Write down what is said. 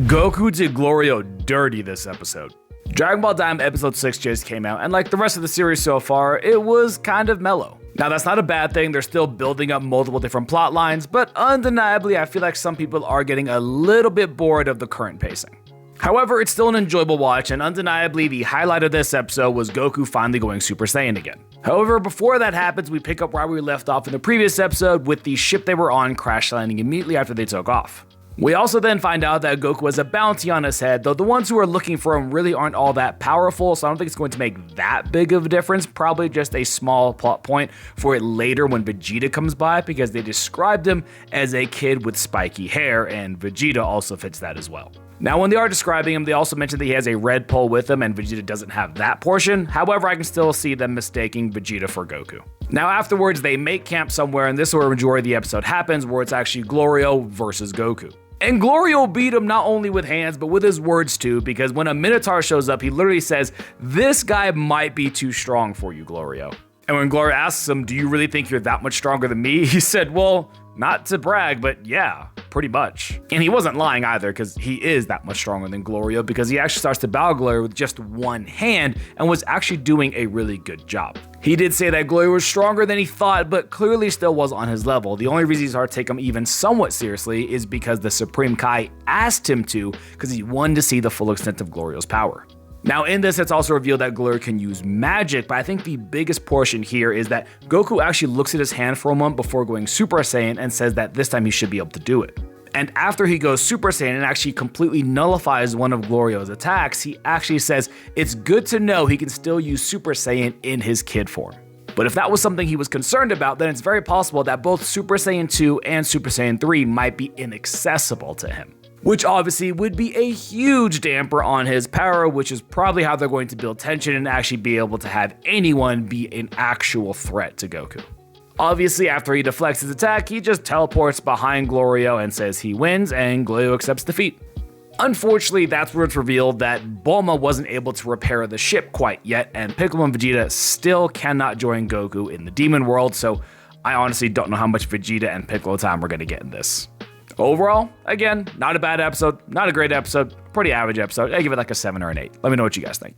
Goku did Glorio dirty this episode. Dragon Ball Daima episode 6 just came out, and like the rest of the series so far, it was kind of mellow. Now that's not a bad thing, they're still building up multiple different plot lines, but undeniably I feel like some people are getting a little bit bored of the current pacing. However, it's still an enjoyable watch, and undeniably the highlight of this episode was Goku finally going Super Saiyan again. However, before that happens, we pick up where we left off in the previous episode with the ship they were on crash landing immediately after they took off. We also then find out that Goku has a bounty on his head, though the ones who are looking for him really aren't all that powerful, so I don't think it's going to make that big of a difference, probably just a small plot point for it later when Vegeta comes by, because they described him as a kid with spiky hair, and Vegeta also fits that as well. Now when they are describing him, they also mention that he has a red pole with him, and Vegeta doesn't have that portion. However, I can still see them mistaking Vegeta for Goku. Now afterwards, they make camp somewhere, and this is where a majority of the episode happens, where it's actually Glorio versus Goku. And Glorio beat him not only with hands, but with his words too, because when a Minotaur shows up, he literally says, "This guy might be too strong for you, Glorio." And when Glorio asks him, "Do you really think you're that much stronger than me?" he said, "Well, not to brag, but yeah, pretty much." And he wasn't lying either, because he is that much stronger than Glorio, because he actually starts to battle Glorio with just one hand and was actually doing a really good job. He did say that Glorio was stronger than he thought, but clearly still was on his level. The only reason he started to take him even somewhat seriously is because the Supreme Kai asked him to, because he wanted to see the full extent of Glorio's power. Now in this, it's also revealed that Glorio can use magic, but I think the biggest portion here is that Goku actually looks at his hand for a moment before going Super Saiyan and says that this time he should be able to do it. And after he goes Super Saiyan and actually completely nullifies one of Glorio's attacks, he actually says it's good to know he can still use Super Saiyan in his kid form. But if that was something he was concerned about, then it's very possible that both Super Saiyan 2 and Super Saiyan 3 might be inaccessible to him, which obviously would be a huge damper on his power, which is probably how they're going to build tension and actually be able to have anyone be an actual threat to Goku. Obviously, after he deflects his attack, he just teleports behind Glorio and says he wins, and Glorio accepts defeat. Unfortunately, that's where it's revealed that Bulma wasn't able to repair the ship quite yet, and Piccolo and Vegeta still cannot join Goku in the demon world, so I honestly don't know how much Vegeta and Piccolo time we're going to get in this. Overall, again, not a bad episode, not a great episode, pretty average episode. I give it like a 7 or an 8. Let me know what you guys think.